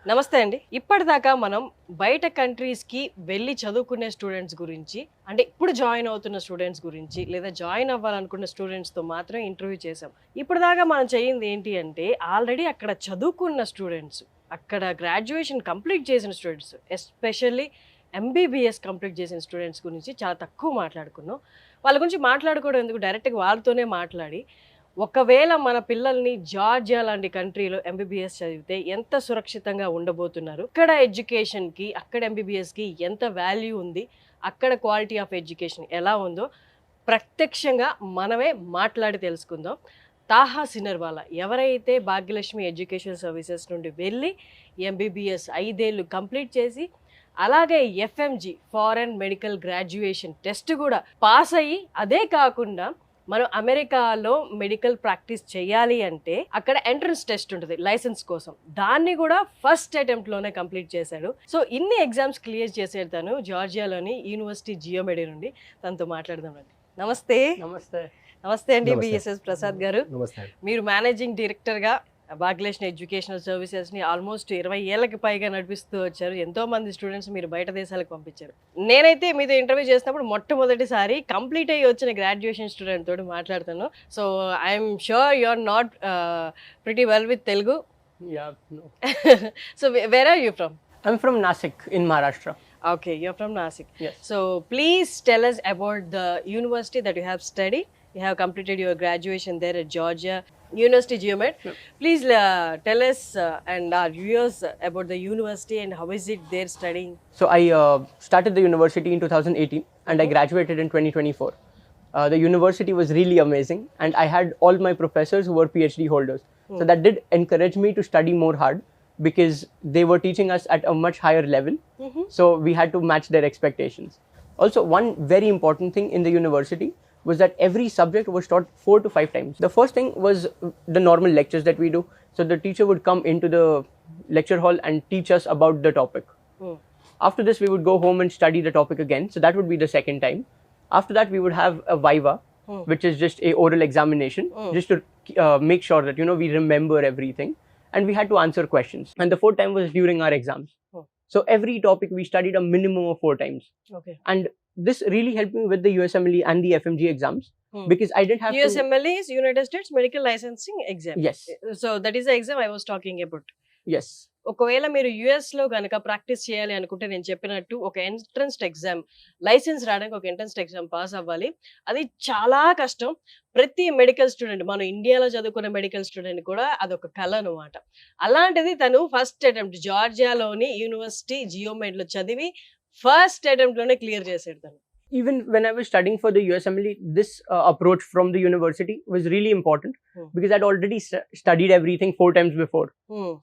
నమస్తే అండి. ఇప్పటిదాకా మనం బయట కంట్రీస్‌కి వెళ్లి చదువుకునే స్టూడెంట్స్ గురించి, అంటే ఇప్పుడు జాయిన్ అవుతున్న స్టూడెంట్స్ గురించి, లేదా జాయిన్ అవ్వాలనుకున్న స్టూడెంట్స్‌తో మాత్రం ఇంటర్వ్యూ చేసాం. ఇప్పటిదాకా మనం చేయింది ఏంటి అంటే, ఆల్రెడీ అక్కడ చదువుకున్న స్టూడెంట్స్, అక్కడ గ్రాడ్యుయేషన్ కంప్లీట్ చేసిన స్టూడెంట్స్, ఎస్పెషల్లీ ఎంబీబీఎస్ కంప్లీట్ చేసిన స్టూడెంట్స్ గురించి చాలా తక్కువ మాట్లాడుకున్నాం. వాళ్ళ గురించి మాట్లాడుకోవడం ఎందుకు, డైరెక్ట్‌గా వాళ్ళతోనే మాట్లాడి ఒకవేళ మన పిల్లల్ని జార్జియా లాంటి కంట్రీలో ఎంబీబీఎస్ చదివితే ఎంత సురక్షితంగా ఉండబోతున్నారు, ఇక్కడ ఎడ్యుకేషన్కి అక్కడ ఎంబీబీఎస్కి ఎంత వాల్యూ ఉంది, అక్కడ క్వాలిటీ ఆఫ్ ఎడ్యుకేషన్ ఎలా ఉందో ప్రత్యక్షంగా మనమే మాట్లాడి తెలుసుకుందాం. తాహా సినర్వాలా ఎవరైతే భాగ్యలక్ష్మి ఎడ్యుకేషన్ సర్వీసెస్ నుండి వెళ్ళి ఎంబీబీఎస్ 5 ఏళ్ళు కంప్లీట్ చేసి అలాగే FMG foreign medical graduation test కూడా పాస్ అయ్యి, అదే కాకుండా మనం అమెరికాలో మెడికల్ ప్రాక్టీస్ చేయాలి అంటే అక్కడ ఎంట్రన్స్ టెస్ట్ ఉంటుంది లైసెన్స్ కోసం, దాన్ని కూడా ఫస్ట్ అటెంప్ట్లోనే కంప్లీట్ చేశాడు. సో ఇన్ని ఎగ్జామ్స్ క్లియర్ చేసేది తను జార్జియాలోని యూనివర్సిటీ జియోమెడి నుండి. తనతో మాట్లాడదామండి. నమస్తే. నమస్తే. నమస్తే అండి. నమస్తే. బిఎస్ఎస్ ప్రసాద్ గారు, నమస్తే. మీరు మేనేజింగ్ డైరెక్టర్గా భాగ్యలక్ష్మి ఎడ్యుకేషనల్ సర్వీసెస్ని ఆల్మోస్ట్ 20 ఏళ్ళకి పైగా నడిపిస్తూ వచ్చారు. ఎంతో మంది స్టూడెంట్స్ మీరు బయట దేశాలకు పంపించారు. నేనైతే మీతో ఇంటర్వ్యూ చేసినప్పుడు మొట్టమొదటిసారి కంప్లీట్ అయ్యి వచ్చిన గ్రాడ్యుయేషన్ స్టూడెంట్ తోటి మాట్లాడుతాను. So I'm sure you are not pretty well with Telugu. Yeah, no. So where are you from? I'm from Nasik in Maharashtra. Okay, you're from Nasik. Yes. So please tell us about the university that you have studied. You have completed your graduation there at Georgia University GeoMed. Yep. Please tell us and our viewers about the university and how is it there studying. So I started the university in 2018 and I graduated in 2024. The university was really amazing and I had all my professors who were PhD holders. So that did encourage me to study more hard because they were teaching us at a much higher level. So we had to match their expectations. Also, one very important thing in the university was that every subject was taught 4 to 5 times. The first thing was the normal lectures that we do. So the teacher would come into the lecture hall and teach us about the topic. After this, we would go home and study the topic again. So that would be the second time. After that, we would have a viva, which is just a oral examination, just to make sure that, we remember everything. And we had to answer questions. And the fourth time was during our exams. So every topic we studied a minimum of 4 times. Okay. And this really helped me with the USMLE and the FMG exams because I didn't have to... USMLE is United States Medical Licensing Exam. Yes. So that is the exam I was talking about. Yes. ఒకవేళ మీరు యుఎస్లో కనుక practice చేయాలి అనుకుంటే నేను చెప్పినట్టు ఒక entrance exam, licence రావడానికి ఒక ఎంట్రన్స్ ఎగ్జామ్ పాస్ అవ్వాలి. అది చాలా కష్టం. ప్రతి మెడికల్ స్టూడెంట్, మనం ఇండియాలో చదువుకున్న మెడికల్ స్టూడెంట్ కూడా అదొక కళ అనమాట. అలాంటిది తను ఫస్ట్ అటెంప్ట్ జార్జియాలోని యూనివర్సిటీ జియోమెడ్లో చదివి ఫస్ట్ అటెంప్ట్లోనే క్లియర్ చేసాడు తను. Even when I was studying for the USMLE, this approach from the university was really important because I'd already studied everything 4 times before.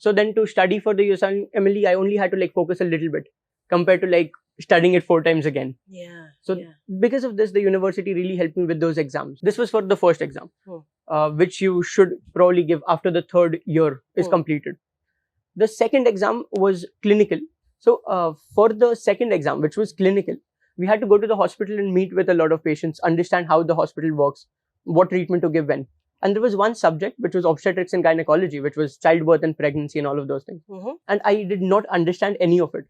So then to study for the USMLE, I only had to focus a little bit compared to studying it 4 times again. Yeah. So because of this, the university really helped me with those exams. This was for the first exam, which you should probably give after the 3rd year is completed. The second exam was clinical. So for the second exam, which was clinical, we had to go to the hospital and meet with a lot of patients, understand how the hospital works, what treatment to give when. And there was one subject which was obstetrics and gynecology, which was childbirth and pregnancy and all of those things. And I did not understand any of it.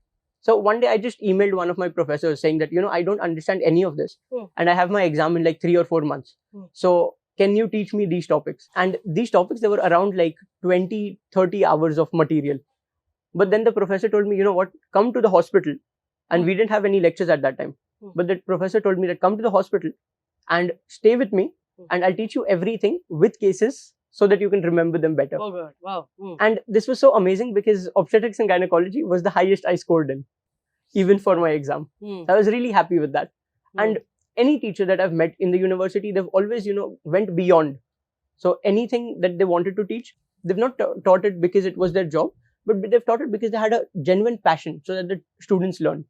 So one day I just emailed one of my professors saying that, I don't understand any of this. And I have my exam in 3 or 4 months. So can you teach me these topics? And these topics, they were around 20-30 hours of material. But then the professor told me, what, come to the hospital. And we didn't have any lectures at that time. But the professor told me that come to the hospital and stay with me and I'll teach you everything with cases so that you can remember them better. Oh God, wow. And this was so amazing because obstetrics and gynecology was the highest I scored in, even for my exam. I was really happy with that. And any teacher that I've met in the university, they've always, went beyond. So anything that they wanted to teach, they've not taught it because it was their job, but they've taught it because they had a genuine passion so that the students learned.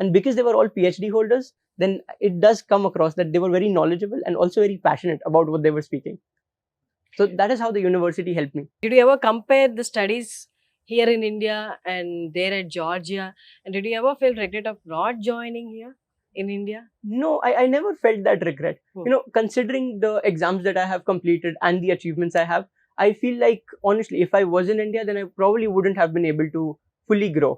And because they were all PhD holders, then it does come across that they were very knowledgeable and also very passionate about what they were speaking. So that is how the university helped me. Did you ever compare the studies here in India and there at Georgia? And did you ever feel regret of not joining here in India? No, I never felt that regret. Considering the exams that I have completed and the achievements I have, I feel like, honestly, if I was in India, then I probably wouldn't have been able to fully grow.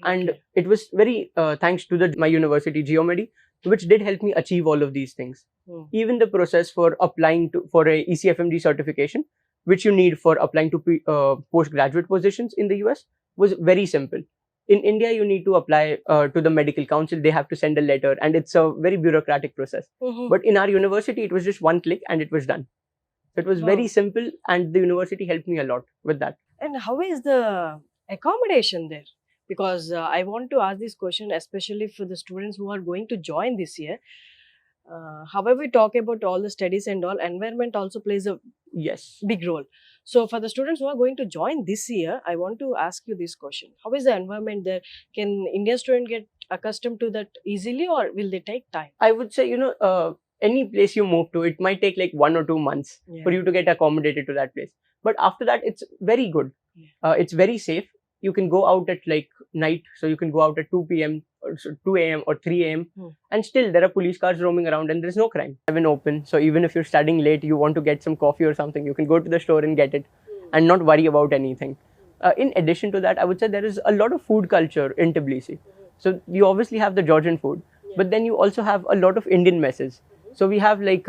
And Okay. it was very thanks to my university Geomedi, which did help me achieve all of these things. Hmm. Even the process for applying for a ECFMG certification, which you need for applying to postgraduate positions in the US, was very simple. In India, you need to apply to the medical council. They have to send a letter, and it's a very bureaucratic process. Mhm. But in our university, it was just one click and it was done. It was very Wow. simple, and the university helped me a lot with that. And how is the accommodation there? Because I want to ask this question, especially for the students who are going to join this year. However, we talk about all the studies and all, environment also plays a Yes. big role. So, for the students who are going to join this year, I want to ask you this question: how is the environment there? Can Indian student get accustomed to that easily, or will they take time? I would say, any place you move to, it might take like 1 or 2 months for you to get accommodated to that place. But after that, it's very good. Yeah. It's very safe. You can go out at like night, so you can go out at 2 p.m. or 2 a.m. or 3 a.m. And still there are police cars roaming around and there's no crime. Even open, so even if you're studying late, you want to get some coffee or something, you can go to the store and get it and not worry about anything. In addition to that, I would say there is a lot of food culture in Tbilisi. So you obviously have the Georgian food, but then you also have a lot of Indian messes. So we have like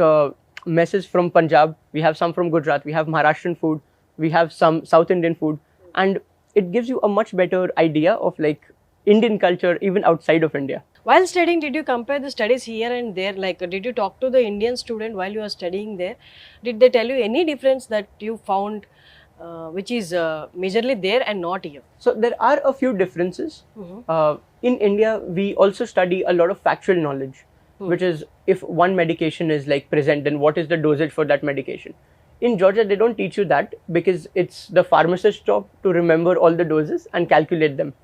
messes from Punjab, we have some from Gujarat, we have Maharashtrian food, we have some South Indian food, and it gives you a much better idea of like Indian culture even outside of India. While studying, did you compare the studies here and there? Like, did you talk to the Indian student while you are studying there? Did they tell you any difference that you found, which is majorly there and not here? So there are a few differences. In India, we also study a lot of factual knowledge, which is if one medication is like present, then what is the dosage for that medication. In Georgia, they don't teach you that because it's the pharmacist's job to remember all the doses and calculate them.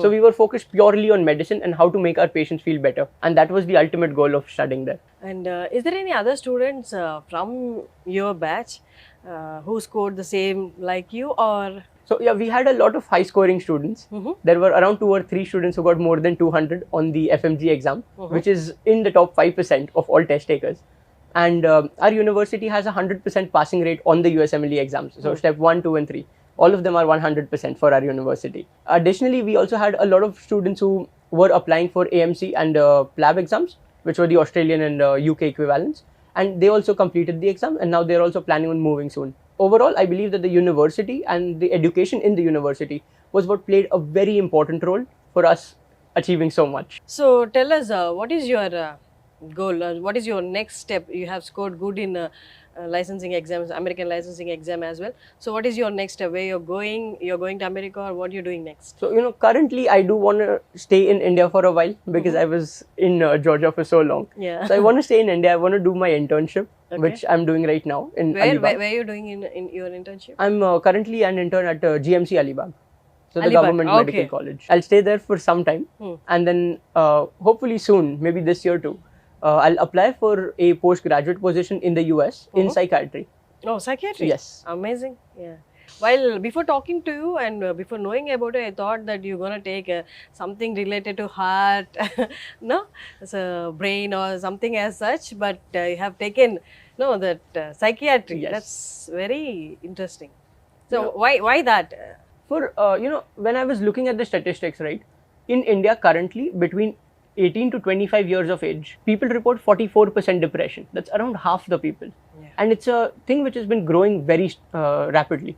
So we were focused purely on medicine and how to make our patients feel better. And that was the ultimate goal of studying there. And is there any other students from your batch who scored the same like you, or? So yeah, we had a lot of high scoring students. There were around 2 or 3 students who got more than 200 on the FMG exam, which is in the top 5% of all test takers. And our university has a 100% passing rate on the USMLE exams. So step 1, 2 and 3. All of them are 100% for our university. Additionally, we also had a lot of students who were applying for AMC and PLAB exams, which were the Australian and UK equivalents. And they also completed the exam, and now they're also planning on moving soon. Overall, I believe that the university and the education in the university was what played a very important role for us achieving so much. So tell us, what is your goal? What is your next step? You have scored good in licensing exams, American licensing exam as well. So what is your next step? Where you're going? You're going to America, or what you're doing next? So, currently I do want to stay in India for a while because I was in Georgia for so long. Yeah. So I want to stay in India. I want to do my internship, which I'm doing right now in Alibag. Where are you doing in your internship? I'm currently an intern at GMC Alibag. So the Alibag, government medical college. I'll stay there for some time, and then hopefully soon, maybe this year too, I'll apply for a postgraduate position in the US in psychiatry. Oh, psychiatry? Yes. Amazing. Yeah. While before talking to you and before knowing about it, I thought that you're going to take something related to heart, no? So brain or something as such, but you have taken, no, that psychiatry. Yes. That's very interesting. So why that? For, when I was looking at the statistics, right, in India currently, between 18 to 25 years of age, people report 44% depression. That's around half the people. Yeah. And it's a thing which has been growing very rapidly.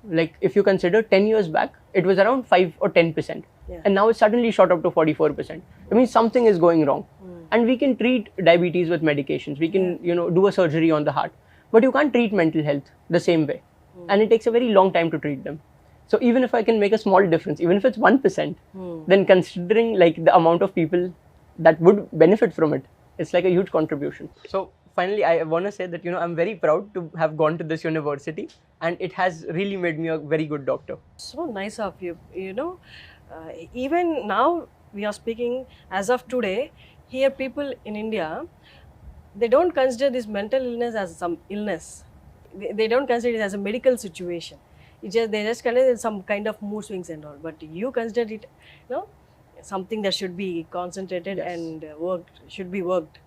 Like if you consider 10 years back, it was around 5 or 10%. Yeah. And now it's suddenly shot up to 44%. I mean, something is going wrong. And we can treat diabetes with medications. We can, do a surgery on the heart. But you can't treat mental health the same way. And it takes a very long time to treat them. So even if I can make a small difference, even if it's 1%, then considering like the amount of people that would benefit from it, it's like a huge contribution. So finally, I want to say that, I'm very proud to have gone to this university, and it has really made me a very good doctor. So nice of you. Even now we are speaking as of today, here people in India, they don't consider this mental illness as some illness. They don't consider it as a medical situation. They just consider some kind of mood swings and all. But you consider it, something that should be concentrated and should be worked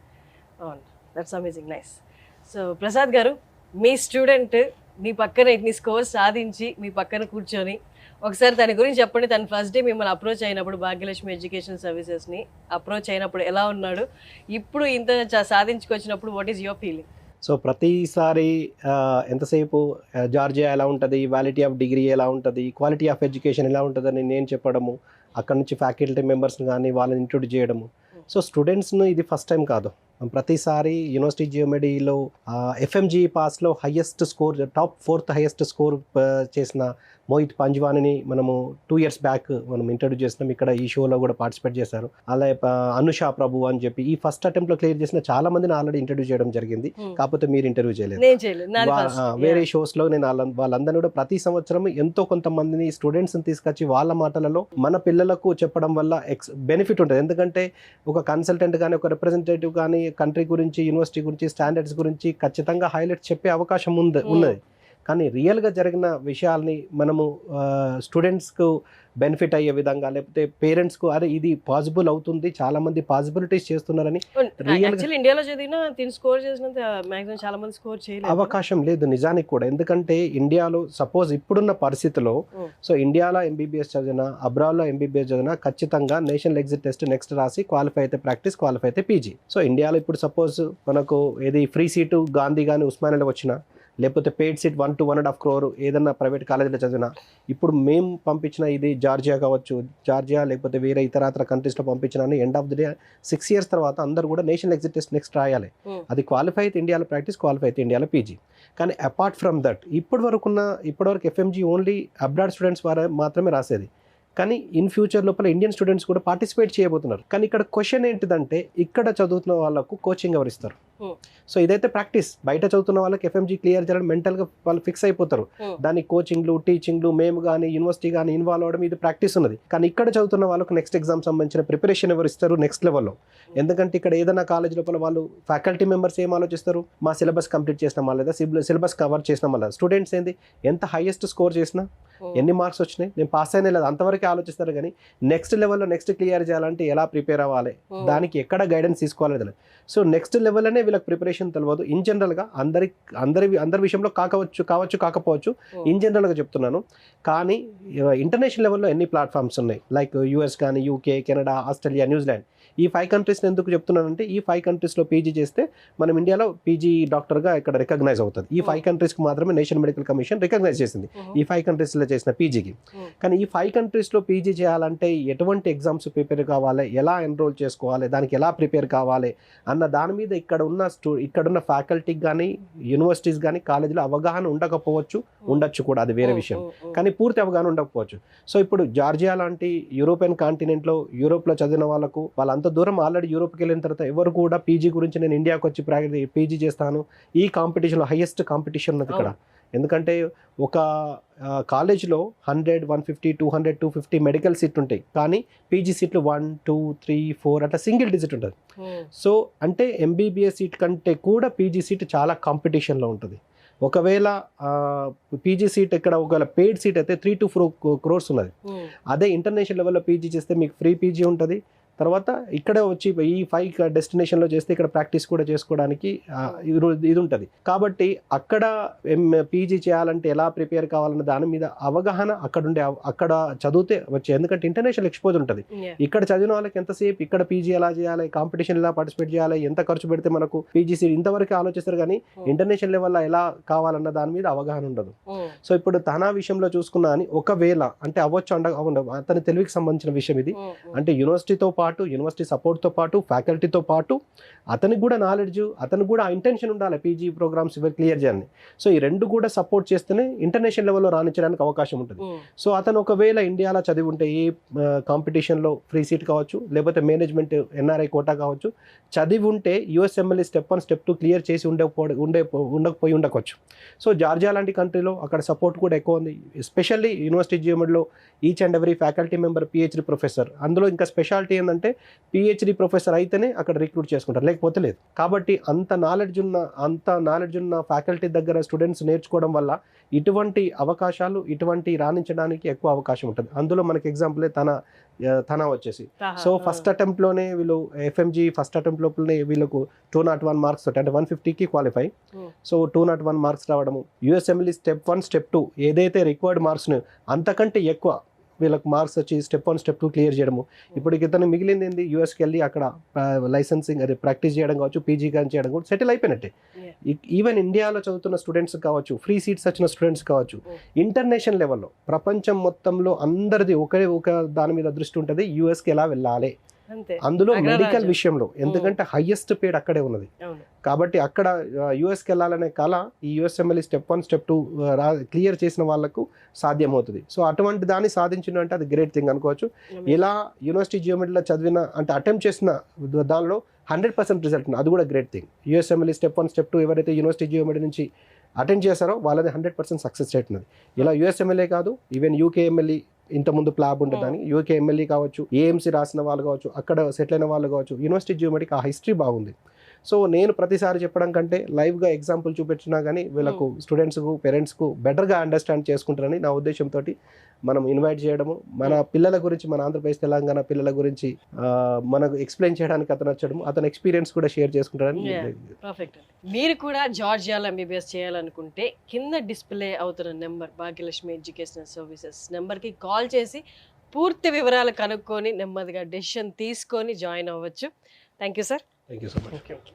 on. That's amazing, nice. So Prasad garu, me student మీ పక్కన ఇన్ని scores సాధించి మీ పక్కన కూర్చొని ఒకసారి దాని గురించి చెప్పండి. తను ఫస్ట్ డే మిమ్మల్ని అప్రోచ్ అయినప్పుడు భాగ్యలక్ష్మి ఎడ్యుకేషన్ సర్వీసెస్ని అప్రోచ్ అయినప్పుడు ఎలా ఉన్నాడు, ఇప్పుడు ఇంత సాధించుకొచ్చినప్పుడు what is your feeling? So ప్రతిసారి ఎంతసేపు జార్జియా ఎలా ఉంటుంది, వ్యాలిటీ ఆఫ్ డిగ్రీ ఎలా ఉంటుంది, క్వాలిటీ ఆఫ్ ఎడ్యుకేషన్ ఎలా ఉంటుందని నేను చెప్పడము, అక్కడ నుంచి ఫ్యాకల్టీ మెంబర్స్ని కానీ వాళ్ళని ఇంట్రొడ్యూస్ చేయడము. సో స్టూడెంట్స్ను ఇది ఫస్ట్ టైం కాదు, ప్రతిసారి యూనివర్సిటీ జియోమెడీలో ఎఫ్ఎంజీ పాస్లో highest score, top 4th highest score చేసిన మోహిత్ పంజ్వానిని మనము 2 years బ్యాక్ మనం ఇంట్రడ్యూస్ చేసినాం. ఇక్కడ ఈ షోలో కూడా పార్టిసిపేట్ చేశారు. అలాగే అనుషా ప్రభు అని చెప్పి ఈ ఫస్ట్ అటెంప్ట్లో క్లియర్ చేసిన చాలా మందిని ఆల్రెడీ ఇంట్రడ్యూస్ చేయడం జరిగింది. కాకపోతే మీరు ఇంటర్వ్యూ చేయలేదు. వేరే షోస్లో నేను వాళ్ళందరినీ కూడా ప్రతి సంవత్సరం ఎంతో కొంతమందిని స్టూడెంట్స్ని తీసుకొచ్చి వాళ్ళ మాటలలో మన పిల్లలకు చెప్పడం వల్ల బెనిఫిట్ ఉంటుంది. ఎందుకంటే ఒక కన్సల్టెంట్ కానీ ఒక రిప్రజెంటేటివ్ కానీ కంట్రీ గురించి, యూనివర్సిటీ గురించి, స్టాండర్డ్స్ గురించి ఖచ్చితంగా హైలైట్ చెప్పే అవకాశం ఉన్నది. కానీ రియల్గా జరిగిన విషయాల్ని మనము స్టూడెంట్స్కు బెనిఫిట్ అయ్యే విధంగా, లేకపోతే పేరెంట్స్కు అరే ఇది పాసిబుల్ అవుతుంది, చాలా మంది పాసిబిలిటీస్ చేస్తున్నారని ఇండియాలో చదివినా స్కోర్ చేసినంత మాక్సిమం చాలా మంది స్కోర్ చేయలేదు, అవకాశం లేదు నిజానికి కూడా. ఎందుకంటే ఇండియాలో సపోజ్ ఇప్పుడున్న పరిస్థితిలో సో ఇండియాలో ఎంబీబీఎస్ చదివినా, అబ్రాడ్లో ఎంబీబీఎస్ చదివినా ఖచ్చితంగా నేషనల్ ఎగ్జిట్ టెస్ట్ నెక్స్ట్ రాసి క్వాలిఫై అయితే ప్రాక్టీస్, క్వాలిఫై అయితే పీజీ. సో ఇండియాలో ఇప్పుడు సపోజ్ మనకు ఏది ఫ్రీ సీటు గాంధీ కానీ ఉస్మానియాలో వచ్చినా, లేకపోతే పెయిడ్ సీట్ 1 to 1.5 crore ఏదన్నా ప్రైవేట్ కాలేజీలో చదివినా, ఇప్పుడు మేము పంపించిన ఇది జార్జియా కావచ్చు, జార్జియా లేకపోతే వేరే ఇతరత్ర కంట్రీస్లో పంపించిన end of the day 6 years తర్వాత అందరూ కూడా నేషనల్ ఎగ్జిట్ టెస్ట్ నెక్స్ట్ రాయాలి. అది క్వాలిఫై అయితే ఇండియాలో ప్రాక్టీస్, క్వాలిఫై అయితే ఇండియాలో పీజీ. కానీ అపార్ట్ ఫ్రమ్ దట్ ఇప్పటివరకు ఎఫ్ఎంజీ ఓన్లీ అబ్రాడ్ స్టూడెంట్స్ వారు మాత్రమే రాసేది. కానీ ఇన్ ఫ్యూచర్ లోపల ఇండియన్ స్టూడెంట్స్ కూడా పార్టిసిపేట్ చేయబోతున్నారు. కానీ ఇక్కడ క్వశ్చన్ ఏంటిదంటే ఇక్కడ చదువుతున్న వాళ్ళకు కోచింగ్ ఎవరు ఇస్తారు? సో ఇదైతే ప్రాక్టీస్, బయట చదువుతున్న వాళ్ళకి ఎఫ్ఎంజీ క్లియర్ చేయడం మెంటల్గా వాళ్ళు ఫిక్స్ అయిపోతారు. దానికి కోచింగ్లు, టీచింగ్లు, మేము కానీ యూనివర్సిటీ కానీ ఇన్వాల్వ్ అవ్వడం ఇది ప్రాక్టీస్ ఉన్నది. కానీ ఇక్కడ చదువుతున్న వాళ్ళకు నెక్స్ట్ ఎగ్జామ్ సంబంధించిన ప్రిపరేషన్ ఎవరు ఇస్తారు నెక్స్ట్ లెవెల్లో? ఎందుకంటే ఇక్కడ ఏదైనా కాలేజ్ లోపల వాళ్ళు ఫ్యాకల్టీ మెంబర్స్ ఏం ఆలోచిస్తారు? మా సిలబస్ కంప్లీట్ చేసినామా లేదా, సిలబస్ కవర్ చేసినామా లేదా, స్టూడెంట్స్ ఏంది ఎంత హైయెస్ట్ స్కోర్ చేసినా, ఎన్ని మార్క్స్ వచ్చినాయి, నేను పాస్ అయినా లేదా, అంతవరకు ఆలోచిస్తారు. కానీ నెక్స్ట్ లెవెల్లో నెక్స్ట్ క్లియర్ చేయాలంటే ఎలా ప్రిపేర్ అవ్వాలి, దానికి ఎక్కడ గైడెన్స్ తీసుకోవాలి తెలియదు. సో నెక్స్ట్ లెవెల్లోనే వీళ్ళకి ప్రిపరేషన్ తెలియదు. ఇన్ జనరల్గా అందరి విషయంలో కాకపోవచ్చు, ఇన్ జనరల్గా చెప్తున్నాను. కానీ ఇంటర్నేషనల్ లెవెల్లో ఎన్ని ప్లాట్ఫామ్స్ ఉన్నాయి, లైక్ యూఎస్ కానీ, యూకే, కెనడా, ఆస్ట్రేలియా, న్యూజిలాండ్. ఈ 5 countries ఎందుకు చెప్తున్నానంటే ఈ 5 countries పీజీ చేస్తే మనం ఇండియాలో పీజీ డాక్టర్గా ఇక్కడ రికగ్నైజ్ అవుతుంది. ఈ 5 countries మాత్రమే నేషనల్ మెడికల్ కమిషన్ రికగ్నైజ్ చేసింది ఈ 5 countries చేసిన పీజీకి. కానీ ఈ 5 countries పీజీ చేయాలంటే ఎటువంటి ఎగ్జామ్స్ ప్రిపేర్ కావాలి, ఎలా ఎన్రోల్ చేసుకోవాలి, దానికి ఎలా ప్రిపేర్ కావాలి అన్న దాని మీద ఇక్కడున్న ఫ్యాకల్టీకి కానీ, యూనివర్సిటీస్ కానీ, కాలేజీలో అవగాహన ఉండొచ్చు కూడా, అది వేరే విషయం. కానీ పూర్తి అవగాహన ఉండకపోవచ్చు. సో ఇప్పుడు జార్జియా లాంటి యూరోపియన్ కాంటినెంట్లో, యూరోప్లో చదివిన వాళ్ళంతా దూరం ఆల్రెడీ యూరోప్కి వెళ్ళిన తర్వాత ఎవరు కూడా పీజీ గురించి నేను ఇండియాకి వచ్చి పీజీ చేస్తాను, ఈ కాంపిటీషన్లో హైయెస్ట్ కాంపిటీషన్ ఉన్నది ఇక్కడ. ఎందుకంటే ఒక కాలేజ్లో 100, 150, 200, 250 మెడికల్ సీట్లు ఉంటాయి. కానీ పీజీ సీట్లు 1, 2, 3, 4 అట్లా సింగిల్ డిజిట్ ఉంటుంది. సో అంటే ఎంబీబీఎస్ సీట్ కంటే కూడా పీజీ సీట్ చాలా కాంపిటీషన్లో ఉంటుంది. ఒకవేళ పీజీ సీట్ ఇక్కడ ఒకవేళ పెయిడ్ సీట్ అయితే 3 to 4 crores ఉన్నది. అదే ఇంటర్నేషనల్ లెవెల్లో పీజీ చేస్తే మీకు ఫ్రీ పీజీ ఉంటుంది. తర్వాత ఇక్కడ వచ్చి ఈ 5 డెస్టినేషన్లో చేస్తే ఇక్కడ ప్రాక్టీస్ కూడా చేసుకోవడానికి ఇది ఉంటుంది. కాబట్టి అక్కడ పీజీ చేయాలంటే ఎలా ప్రిపేర్ కావాలన్న దాని మీద అవగాహన అక్కడ చదివితే వచ్చే, ఎందుకంటే ఇంటర్నేషనల్ ఎక్స్పోజ్ ఉంటుంది. ఇక్కడ చదివిన వాళ్ళకి ఎంతసేపు ఇక్కడ పీజీ ఎలా చేయాలి, కాంపిటీషన్ ఎలా పార్టిసిపేట్ చేయాలి, ఎంత ఖర్చు పెడితే మనకు పీజీ సీట్, ఇంతవరకు ఆలోచిస్తారు. కానీ ఇంటర్నేషనల్ లెవెల్లో ఎలా కావాలన్న దాని మీద అవగాహన ఉండదు. సో ఇప్పుడు తన విషయంలో చూసుకున్నా అని ఒకవేళ అంటే అవ్వచ్చు అతని తెలివికి సంబంధించిన విషయం ఇది. అంటే యూనివర్సిటీతో పాటు, యూనివర్సిటీ సపోర్ట్తో పాటు, ఫ్యాకల్టీతో పాటు అతనికి కూడా నాలెడ్జ్, అతనికి కూడా ఇంటెన్షన్ ఉండాలి పీజీ ప్రోగ్రామ్స్ క్లియర్ చేయాలని. సో ఈ రెండు కూడా సపోర్ట్ చేస్తేనే ఇంటర్నేషనల్ లెవెల్లో రాణించడానికి అవకాశం ఉంటుంది. సో అతను ఒకవేళ ఇండియాలో చదివి ఉంటే ఏ కాంపిటీషన్లో ఫ్రీ సీట్ కావచ్చు, లేకపోతే ఎన్ఆర్ఐ కోటా కావచ్చు, చదివి ఉంటే యూఎస్ఎంఎల్ఏ స్టెప్ 1, స్టెప్ 2 క్లియర్ చేసి ఉండకపోవచ్చు. సో జార్జియా లాంటి కంట్రీలో అక్కడ సపోర్ట్ కూడా ఎక్కువ ఉంది. ఎస్పెషల్లీ యూనివర్సిటీ జియోమెడ్లో each and every faculty member PhD professor. అందులో ఇంకా స్పెషాలిటీ ఏంటంటే అంటే పిహెచ్డి ప్రొఫెసర్ అయితేనే అక్కడ రిక్రూట్ చేసుకుంటారు, లేకపోతే లేదు. కాబట్టి అంత నాలెడ్జ్ ఉన్న ఫ్యాకల్టీ దగ్గర స్టూడెంట్స్ నేర్చుకోవడం వల్ల ఇటువంటి అవకాశాలు, ఇటువంటి రాణించడానికి ఎక్కువ అవకాశం ఉంటుంది. అందులో మనకి ఎగ్జాంపులే తన వచ్చేసి సో ఫస్ట్ అటెంప్ట్లోనే వీళ్ళు ఎఫ్ఎంజీ ఫస్ట్ అటెంప్ట్ లోపలనే వీళ్ళకు 201 మార్క్స్ తోటి అంటే 150కి క్వాలిఫై. సో 201 మార్క్స్ రావడము, యూఎస్ఎంఎల్ఈ స్టెప్ 1 స్టెప్ 2 ఏదైతే రిక్వైర్డ్ మార్క్స్ అంతకంటే ఎక్కువ వీళ్ళకి మార్క్స్ వచ్చి స్టెప్ 1 స్టెప్ 2 క్లియర్ చేయడము. ఇప్పుడు ఇతను మిగిలింది ఏంది, యూఎస్కి వెళ్ళి అక్కడ లైసెన్సింగ్ అది ప్రాక్టీస్ చేయడం కావచ్చు, పీజీ కానీ చేయడం కూడా సెటిల్ అయిపోయినట్టే. ఈవెన్ ఇండియాలో చదువుతున్న స్టూడెంట్స్ కావచ్చు, ఫ్రీ సీట్స్ వచ్చిన స్టూడెంట్స్ కావచ్చు, ఇంటర్నేషనల్ లెవెల్లో ప్రపంచం మొత్తంలో అందరిది ఒక దాని మీద దృష్టి ఉంటుంది, యూఎస్కి ఎలా వెళ్ళాలి, అందులో మెడికల్ విషయంలో. ఎందుకంటే హైయెస్ట్ పేడ్ అక్కడే ఉన్నది కాబట్టి అక్కడ యూఎస్కి వెళ్ళాలనే కళ ఈ యూఎస్ఎంఎల్ఈ స్టెప్ 1 స్టెప్ 2 క్లియర్ చేసిన వాళ్ళకు సాధ్యమవుతుంది. సో అటువంటి దాన్ని సాధించిన అంటే అది గ్రేట్ థింగ్ అనుకోవచ్చు. ఇలా యూనివర్సిటీ జియోమెట్రీలో చదివిన అంటే అటెంప్ట్ చేసిన దానిలో 100% రిజల్ట్ ఉంది, అది కూడా great thing. USMLE step 1 step 2 ఎవరైతే యూనివర్సిటీ జియోమెట్రీ నుంచి అటెండ్ చేశారో వాళ్ళది 100% సక్సెస్ రేట్ ఉన్నది. ఇలా యూఎస్ఎంఎల్ఏ కాదు, ఈవెన్ యూకేఎంఎల్ఈ ఇంతకుముందు ప్లాబ్ ఉండేదాన్ని, యూకేఎంఎల్ఈ కావచ్చు, ఏఎంసీ రాసిన వాళ్ళు కావచ్చు, అక్కడ సెటిల్ అయిన వాళ్ళు కావచ్చు, యూనివర్సిటీ జియోమెట్రీకి ఆ హిస్టరీ బాగుంది. సో నేను ప్రతిసారి చెప్పడం కంటే లైవ్గా ఎగ్జాంపుల్ చూపించినా కానీ వీళ్ళకు స్టూడెంట్స్కు పేరెంట్స్కు బెటర్గా అండర్స్టాండ్ చేసుకుంటారని నా ఉద్దేశంతో మనం ఇన్వైట్ చేయడము, మన పిల్లల గురించి, మన ఆంధ్రప్రదేశ్ తెలంగాణ పిల్లల గురించి మనకు ఎక్స్ప్లెయిన్ చేయడానికి అతను వచ్చడం, అతని ఎక్స్పీరియన్స్ కూడా షేర్ చేసుకుంటారని. పర్ఫెక్ట్. మీరు కూడా జార్జియాలో ఎంబీబీఎస్ చేయాలనుకుంటే కింద డిస్ప్లే అవుతున్న నెంబర్ భాగ్యలక్ష్మి ఎడ్యుకేషనల్ సర్వీసెస్ నెంబర్కి కాల్ చేసి పూర్తి వివరాలు కనుక్కొని నెమ్మదిగా డెసిషన్ తీసుకొని జాయిన్ అవ్వచ్చు. Thank you sir. Thank you so much.